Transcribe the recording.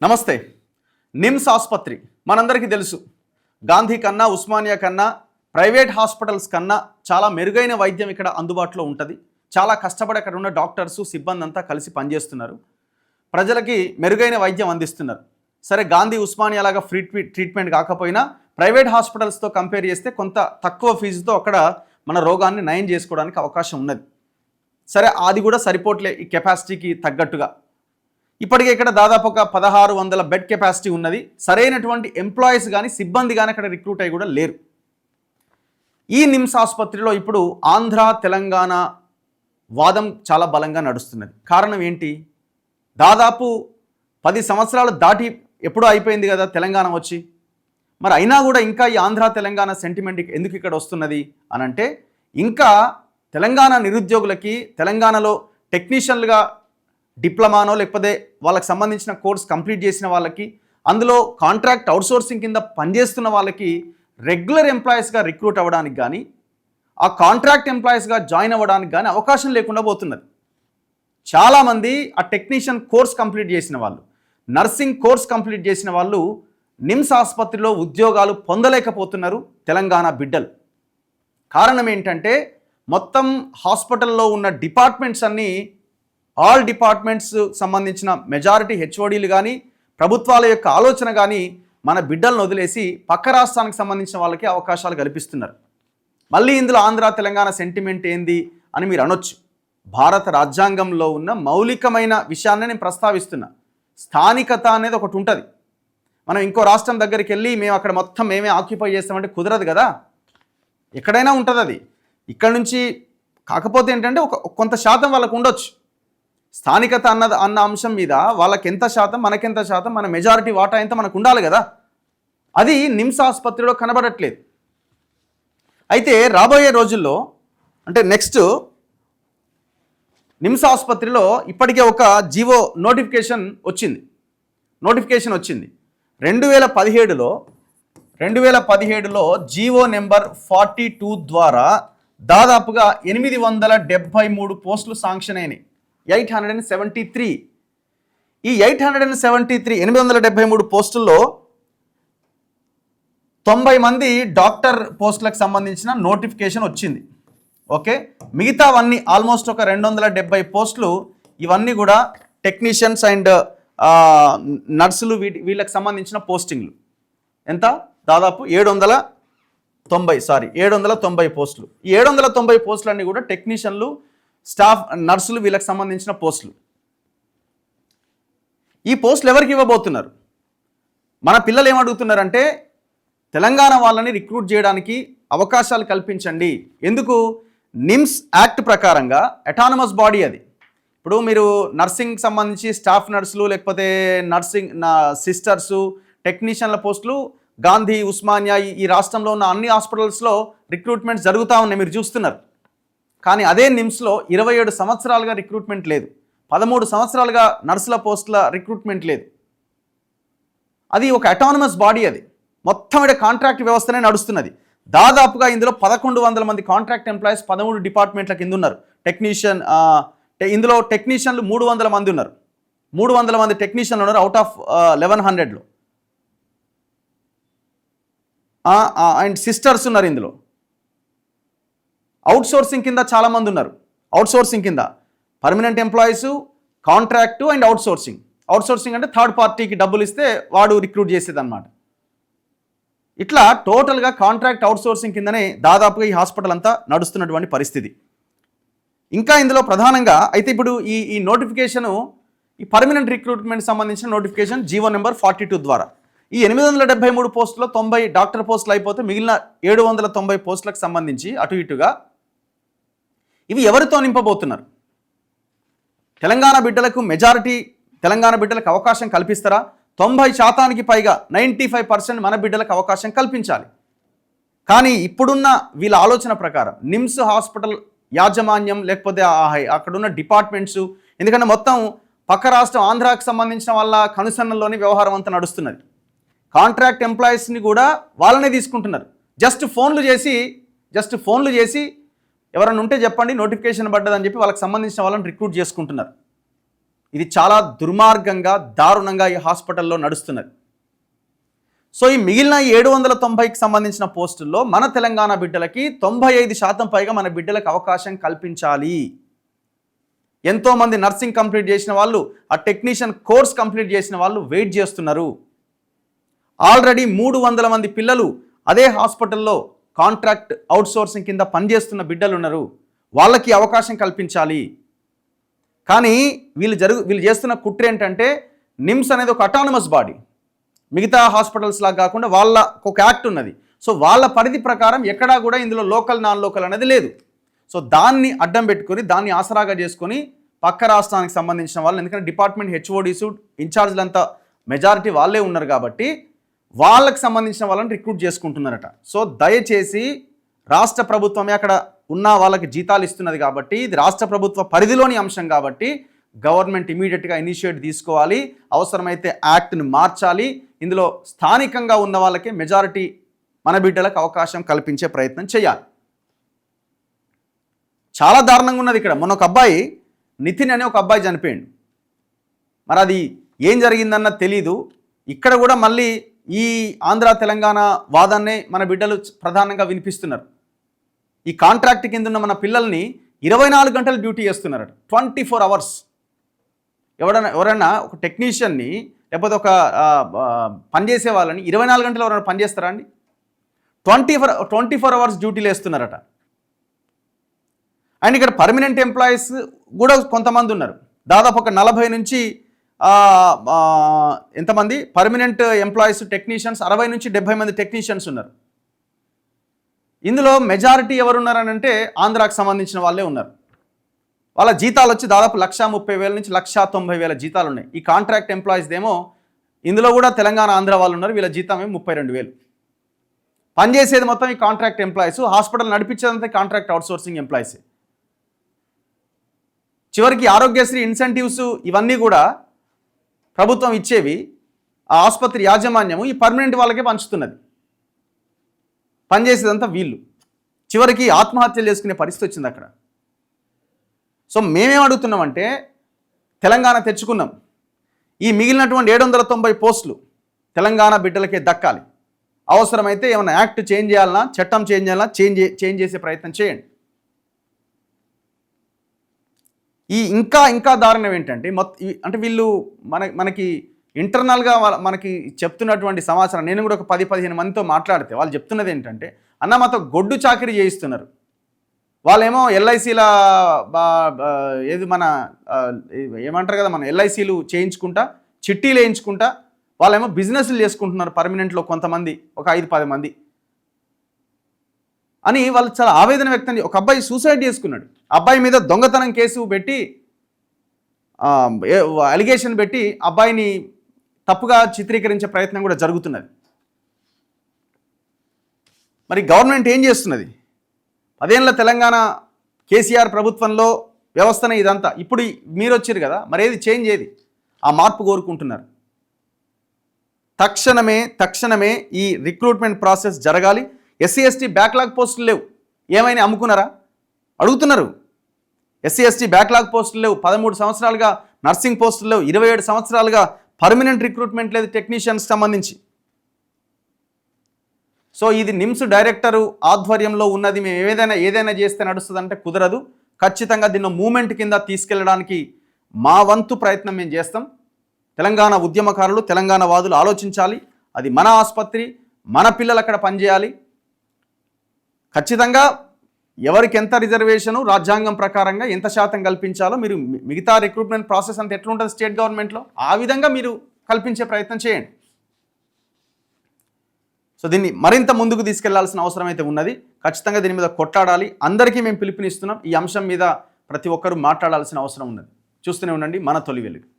నమస్తే. నిమ్స్ ఆసుపత్రి మనందరికీ తెలుసు. గాంధీ కన్నా, ఉస్మానియా కన్నా, ప్రైవేట్ హాస్పిటల్స్ కన్నా చాలా మెరుగైన వైద్యం ఇక్కడ అందుబాటులో ఉంటుంది. చాలా కష్టపడి అక్కడ ఉన్న డాక్టర్సు, సిబ్బంది అంతా కలిసి పనిచేస్తున్నారు. ప్రజలకి మెరుగైన వైద్యం అందిస్తున్నారు. సరే, గాంధీ, ఉస్మానియా లాగా ఫ్రీ ట్రీట్మెంట్ కాకపోయినా ప్రైవేట్ హాస్పిటల్స్తో కంపేర్ చేస్తే కొంత తక్కువ ఫీజుతో అక్కడ మన రోగాన్ని నయం చేసుకోవడానికి అవకాశం ఉన్నది. సరే, అది కూడా సరిపోట్లే ఈ కెపాసిటీకి తగ్గట్టుగా. ఇప్పటికే ఇక్కడ దాదాపు ఒక 1600 బెడ్ కెపాసిటీ ఉన్నది. సరైనటువంటి ఎంప్లాయీస్ కానీ, సిబ్బంది కానీ అక్కడ రిక్రూట్ అయ్యి కూడా లేరు. ఈ నిమ్స్ ఆసుపత్రిలో ఇప్పుడు ఆంధ్ర, తెలంగాణ వాదం చాలా బలంగా నడుస్తున్నది. కారణం ఏంటి? దాదాపు 10 సంవత్సరాలు దాటి ఎప్పుడో అయిపోయింది కదా తెలంగాణ వచ్చి. మరి అయినా కూడా ఇంకా ఈ ఆంధ్ర, తెలంగాణ సెంటిమెంట్ ఎందుకు ఇక్కడ వస్తున్నది అని అంటే, ఇంకా తెలంగాణ నిరుద్యోగులకి, తెలంగాణలో టెక్నీషియన్లుగా డిప్లొమానో లేకపోతే వాళ్ళకి సంబంధించిన కోర్స్ కంప్లీట్ చేసిన వాళ్ళకి, అందులో కాంట్రాక్ట్ అవుట్సోర్సింగ్ కింద పనిచేస్తున్న వాళ్ళకి రెగ్యులర్ ఎంప్లాయీస్గా రిక్రూట్ అవ్వడానికి కానీ, ఆ కాంట్రాక్ట్ ఎంప్లాయీస్గా జాయిన్ అవ్వడానికి కానీ అవకాశం లేకుండా పోతున్నది. చాలామంది ఆ టెక్నీషియన్ కోర్స్ కంప్లీట్ చేసిన వాళ్ళు, నర్సింగ్ కోర్స్ కంప్లీట్ చేసిన వాళ్ళు నిమ్స్ ఆసుపత్రిలో ఉద్యోగాలు పొందలేకపోతున్నారు తెలంగాణ బిడ్డలు. కారణం ఏంటంటే, మొత్తం హాస్పిటల్లో ఉన్న డిపార్ట్మెంట్స్ అన్నీ, ఆల్ డిపార్ట్మెంట్స్ సంబంధించిన మెజారిటీ హెచ్ఓడీలు కానీ, ప్రభుత్వాల యొక్క ఆలోచన కానీ మన బిడ్డలను వదిలేసి పక్క రాష్ట్రానికి సంబంధించిన వాళ్ళకి అవకాశాలు కల్పిస్తున్నారు. మళ్ళీ ఇందులో ఆంధ్ర, తెలంగాణ సెంటిమెంట్ ఏంది అని మీరు అనొచ్చు. భారత రాజ్యాంగంలో ఉన్న మౌలికమైన విషయాన్ని నేను ప్రస్తావిస్తున్నా. స్థానికత అనేది ఒకటి ఉంటుంది. మనం ఇంకో రాష్ట్రం దగ్గరికి వెళ్ళి మేము అక్కడ మొత్తం మేమే ఆక్యుపై చేస్తామంటే కుదరదు కదా. ఎక్కడైనా ఉంటుంది అది. ఇక్కడ నుంచి కాకపోతే ఏంటంటే కొంత శాతం వాళ్ళకు ఉండొచ్చు. స్థానికత అన్న అంశం మీద వాళ్ళకి ఎంత శాతం, మనకెంత శాతం, మన మెజారిటీ వాటా ఎంత మనకు ఉండాలి కదా. అది నిమ్స్ ఆసుపత్రిలో కనబడట్లేదు. అయితే రాబోయే రోజుల్లో, అంటే నెక్స్ట్ నిమ్స్ ఆసుపత్రిలో ఇప్పటికే ఒక జీవో నోటిఫికేషన్ వచ్చింది. 2017లో జీవో నెంబర్ 42 ద్వారా దాదాపుగా 873 పోస్టులు శాంక్షన్ అయినాయి. 873. ఈ 873 పోస్టుల్లో 90 మంది డాక్టర్ పోస్టులకు సంబంధించిన నోటిఫికేషన్ వచ్చింది. ఓకే, మిగతావన్నీ ఆల్మోస్ట్ ఒక 270 పోస్టులు, ఇవన్నీ కూడా టెక్నీషియన్స్ అండ్ నర్సులు, వీళ్ళకి సంబంధించిన పోస్టింగ్లు. ఎంత? దాదాపు 790 పోస్టులు. ఈ 790 పోస్టులన్నీ కూడా టెక్నీషియన్లు, స్టాఫ్, నర్సులు, వీళ్ళకి సంబంధించిన పోస్టులు. ఈ పోస్టులు ఎవరికి ఇవ్వబోతున్నారు? మన పిల్లలు ఏమడుగుతున్నారంటే, తెలంగాణ వాళ్ళని రిక్రూట్ చేయడానికి అవకాశాలు కల్పించండి. ఎందుకు? నిమ్స్ యాక్ట్ ప్రకారంగా అటానమస్ బాడీ అది. ఇప్పుడు మీరు నర్సింగ్ సంబంధించి స్టాఫ్ నర్సులు, లేకపోతే నర్సింగ్ సిస్టర్సు, టెక్నీషియన్ల పోస్టులు గాంధీ, ఉస్మానియా, ఈ రాష్ట్రంలో ఉన్న అన్ని హాస్పిటల్స్లో రిక్రూట్మెంట్ జరుగుతూ ఉన్నాయి, మీరు చూస్తున్నారు. కానీ అదే నిమ్స్లో 27 సంవత్సరాలుగా రిక్రూట్మెంట్ లేదు. 13 సంవత్సరాలుగా నర్సుల పోస్టుల రిక్రూట్మెంట్ లేదు. అది ఒక అటానమస్ బాడీ. అది మొత్తం కాంట్రాక్ట్ వ్యవస్థనే నడుస్తున్నది. దాదాపుగా ఇందులో 1100 మంది కాంట్రాక్ట్ ఎంప్లాయీస్ 13 డిపార్ట్మెంట్ల కింద ఉన్నారు. టెక్నీషియన్, ఇందులో టెక్నీషియన్లు 300 మంది ఉన్నారు. 300 మంది టెక్నీషియన్లు ఉన్నారు అవుట్ ఆఫ్ 1100లో. అండ్ సిస్టర్స్ ఉన్నారు ఇందులో. అవుట్సోర్సింగ్ కింద చాలామంది ఉన్నారు. అవుట్సోర్సింగ్ కింద permanent employees, contract and outsourcing. Outsourcing అంటే థర్డ్ పార్టీకి డబ్బులు ఇస్తే వాడు రిక్రూట్ చేసేది అనమాట. ఇట్లా టోటల్గా కాంట్రాక్ట్ అవుట్సోర్సింగ్ కిందనే దాదాపుగా ఈ హాస్పిటల్ అంతా నడుస్తున్నటువంటి పరిస్థితి. ఇంకా ఇందులో ప్రధానంగా అయితే ఇప్పుడు ఈ నోటిఫికేషను, ఈ పర్మనెంట్ రిక్రూట్మెంట్ సంబంధించిన నోటిఫికేషన్ జీవో నెంబర్ 42 ద్వారా ఈ 873 పోస్టులో 90 డాక్టర్ పోస్టులు అయిపోతే మిగిలిన 790 పోస్టులకు సంబంధించి అటు ఇటుగా ఇవి ఎవరితో నింపబోతున్నారు? తెలంగాణ బిడ్డలకు, మెజారిటీ తెలంగాణ బిడ్డలకు అవకాశం కల్పిస్తారా? 90% పైగా 95% మన బిడ్డలకు అవకాశం కల్పించాలి. కానీ ఇప్పుడున్న వీళ్ళ ఆలోచన ప్రకారం నిమ్స్ హాస్పిటల్ యాజమాన్యం, లేకపోతే అక్కడున్న డిపార్ట్మెంట్స్, ఎందుకంటే మొత్తం పక్క రాష్ట్రం ఆంధ్రాకి సంబంధించిన వాళ్ళ కనుసన్నల్లోని వ్యవహారం అంతా నడుస్తున్నది. కాంట్రాక్ట్ ఎంప్లాయీస్ని కూడా వాళ్ళనే తీసుకుంటున్నారు. జస్ట్ ఫోన్లు చేసి ఎవరైనా ఉంటే చెప్పండి, నోటిఫికేషన్ పడ్డదని చెప్పి వాళ్ళకి సంబంధించిన వాళ్ళని రిక్రూట్ చేసుకుంటున్నారు. ఇది చాలా దుర్మార్గంగా దారుణంగా ఈ హాస్పిటల్లో నడుస్తున్నది. సో ఈ మిగిలిన 790కి సంబంధించిన పోస్టుల్లో మన తెలంగాణ బిడ్డలకి 95% పైగా మన బిడ్డలకు అవకాశం కల్పించాలి. ఎంతోమంది నర్సింగ్ కంప్లీట్ చేసిన వాళ్ళు, ఆ టెక్నీషియన్ కోర్స్ కంప్లీట్ చేసిన వాళ్ళు వెయిట్ చేస్తున్నారు. ఆల్రెడీ 300 మంది పిల్లలు అదే హాస్పిటల్లో కాంట్రాక్ట్ అవుట్సోర్సింగ్ కింద పనిచేస్తున్న బిడ్డలు ఉన్నారు. వాళ్ళకి అవకాశం కల్పించాలి. కానీ వీళ్ళు చేస్తున్న కుట్ర ఏంటంటే, నిమ్స్ అనేది ఒక అటానమస్ బాడీ, మిగతా హాస్పిటల్స్ లాగా కాకుండా వాళ్ళ ఒక యాక్ట్ ఉన్నది. సో వాళ్ళ పరిధి ప్రకారం ఎక్కడా కూడా ఇందులో లోకల్ నాన్ లోకల్ అనేది లేదు. సో దాన్ని అడ్డం పెట్టుకొని, దాన్ని ఆసరాగా చేసుకొని పక్క రాష్ట్రానికి సంబంధించిన వాళ్ళు, ఎందుకంటే డిపార్ట్మెంట్ హెచ్ఓడీసు ఇన్ఛార్జ్లంతా మెజారిటీ వాళ్ళే ఉన్నారు కాబట్టి వాళ్ళకి సంబంధించిన వాళ్ళని రిక్రూట్ చేసుకుంటున్నారట. సో దయచేసి రాష్ట్ర ప్రభుత్వమే అక్కడ ఉన్న వాళ్ళకి జీతాలు ఇస్తున్నది కాబట్టి, ఇది రాష్ట్ర ప్రభుత్వ పరిధిలోని అంశం కాబట్టి గవర్నమెంట్ ఇమీడియట్గా ఇనిషియేట్ తీసుకోవాలి. అవసరమైతే యాక్ట్ని మార్చాలి. ఇందులో స్థానికంగా ఉన్న వాళ్ళకే మెజారిటీ మన బిడ్డలకు అవకాశం కల్పించే ప్రయత్నం చేయాలి. చాలా దారుణంగా ఉన్నది ఇక్కడ. మొన్న ఒక అబ్బాయి, నితిన్ అనే ఒక అబ్బాయి చనిపోయాడు. మరి అది ఏం జరిగిందన్న తెలీదు. ఇక్కడ కూడా మళ్ళీ ఈ ఆంధ్ర తెలంగాణ వాదాన్నే మన బిడ్డలు ప్రధానంగా వినిపిస్తున్నారు. ఈ కాంట్రాక్ట్ కింద ఉన్న మన పిల్లల్ని 24 గంటలు డ్యూటీ చేస్తున్నారట, 24 అవర్స్. ఎవరైనా ఒక టెక్నీషియన్ని లేకపోతే ఒక పనిచేసే వాళ్ళని 24 గంటలు ఎవరైనా పనిచేస్తారా అండి? 24 అవర్స్ డ్యూటీలు వేస్తున్నారట. అండ్ ఇక్కడ పర్మనెంట్ ఎంప్లాయీస్ కూడా కొంతమంది ఉన్నారు. దాదాపు ఒక 40 నుంచి ఎంతమంది పర్మనెంట్ ఎంప్లాయీస్ టెక్నీషియన్స్, 60 నుంచి 70 మంది టెక్నీషియన్స్ ఉన్నారు. ఇందులో మెజారిటీ ఎవరున్నారని అంటే ఆంధ్రాకి సంబంధించిన వాళ్ళే ఉన్నారు. వాళ్ళ జీతాలు వచ్చి దాదాపు 1,30,000 నుంచి 1,90,000 జీతాలు ఉన్నాయి. ఈ కాంట్రాక్ట్ ఎంప్లాయీస్ ఏమో ఇందులో కూడా తెలంగాణ ఆంధ్ర వాళ్ళు ఉన్నారు. వీళ్ళ జీతం ఏమో 32,000. పనిచేసేది మొత్తం ఈ కాంట్రాక్ట్ ఎంప్లాయీస్, హాస్పిటల్ నడిపించేదంతా కాంట్రాక్ట్ అవుట్సోర్సింగ్ ఎంప్లాయీస్. చివరికి ఆరోగ్యశ్రీ ఇన్సెంటివ్స్ ఇవన్నీ కూడా ప్రభుత్వం ఇచ్చేవి ఆ ఆసుపత్రి యాజమాన్యము ఈ పర్మనెంట్ వాళ్ళకే పంచుతున్నది. పనిచేసేదంతా వీళ్ళు. చివరికి ఆత్మహత్యలు చేసుకునే పరిస్థితి వచ్చింది అక్కడ. సో మేమేం అడుగుతున్నామంటే, తెలంగాణ తెచ్చుకున్నాం, ఈ మిగిలినటువంటి 790 పోస్టులు తెలంగాణ బిడ్డలకే దక్కాలి. అవసరమైతే ఏమైనా యాక్ట్ చేంజ్ చేయాలన్నా, చట్టం చేంజ్ చేయాలన్నా చేంజ్ చేసే ప్రయత్నం చేయండి. ఈ ఇంకా దారుణం ఏంటంటే, అంటే వీళ్ళు మనకి ఇంటర్నల్గా మనకి చెప్తున్నటువంటి సమాచారం, నేను కూడా ఒక 10-15 మందితో మాట్లాడితే వాళ్ళు చెప్తున్నది ఏంటంటే, అన్న మాతో గొడ్డు చాకరీ చేయిస్తున్నారు. వాళ్ళేమో ఎల్ఐసీల ఏది మన ఏమంటారు కదా, మన ఎల్ఐసీలు చేయించుకుంటా, చిట్టీలు వేయించుకుంటా వాళ్ళేమో బిజినెస్లు చేసుకుంటున్నారు పర్మనెంట్లో కొంతమంది, ఒక 5-10 మంది అని వాళ్ళు చాలా ఆవేదన వ్యక్తం. ఒక అబ్బాయి సూసైడ్ చేసుకున్నాడు. అబ్బాయి మీద దొంగతనం కేసు పెట్టి అలిగేషన్ పెట్టి అబ్బాయిని తప్పుగా చిత్రీకరించే ప్రయత్నం కూడా జరుగుతున్నది. మరి గవర్నమెంట్ ఏం చేస్తున్నది? 10 ఏళ్ల తెలంగాణ కేసీఆర్ ప్రభుత్వంలో వ్యవస్థనే ఇదంతా. ఇప్పుడు మీరు వచ్చారు కదా, మరి ఏది చేంజ్ ఏది? ఆ మార్పు కోరుకుంటున్నారు. తక్షణమే ఈ రిక్రూట్మెంట్ ప్రాసెస్ జరగాలి. ఎస్సీ ఎస్టీ బ్యాక్లాగ్ పోస్టులు లేవు, ఏమైనా అమ్ముకున్నారా అడుగుతున్నారు. ఎస్సీ ఎస్టీ బ్యాక్లాగ్ పోస్టులు లేవు, 13 సంవత్సరాలుగా నర్సింగ్ పోస్టులు లేవు, 27 సంవత్సరాలుగా పర్మనెంట్ రిక్రూట్మెంట్ లేదు టెక్నీషియన్స్కి సంబంధించి. సో ఇది నిమ్స్ డైరెక్టరు ఆధ్వర్యంలో ఉన్నది. మేము ఏదైనా చేస్తే నడుస్తుందంటే కుదరదు. ఖచ్చితంగా దీన్ని మూమెంట్ కింద తీసుకెళ్ళడానికి మా వంతు ప్రయత్నం మేము చేస్తాం. తెలంగాణ ఉద్యమకారులు, తెలంగాణ వాదులు ఆలోచించాలి. అది మన ఆసుపత్రి, మన పిల్లలు అక్కడ పనిచేయాలి. ఖచ్చితంగా ఎవరికి ఎంత రిజర్వేషను రాజ్యాంగం ప్రకారంగా ఎంత శాతం కల్పించాలో మీరు మిగతా రిక్రూట్మెంట్ ప్రాసెస్ అంతా ఎట్లుంటుంది స్టేట్ గవర్నమెంట్లో, ఆ విధంగా మీరు కల్పించే ప్రయత్నం చేయండి. సో దీన్ని మరింత ముందుకు తీసుకెళ్లాల్సిన అవసరం అయితే ఉన్నది. ఖచ్చితంగా దీని మీద కొట్లాడాలి. అందరికీ మేము పిలుపునిస్తున్నాం. ఈ అంశం మీద ప్రతి ఒక్కరూ మాట్లాడాల్సిన అవసరం ఉన్నది. చూస్తూనే ఉండండి మన తొలి వెలుగు.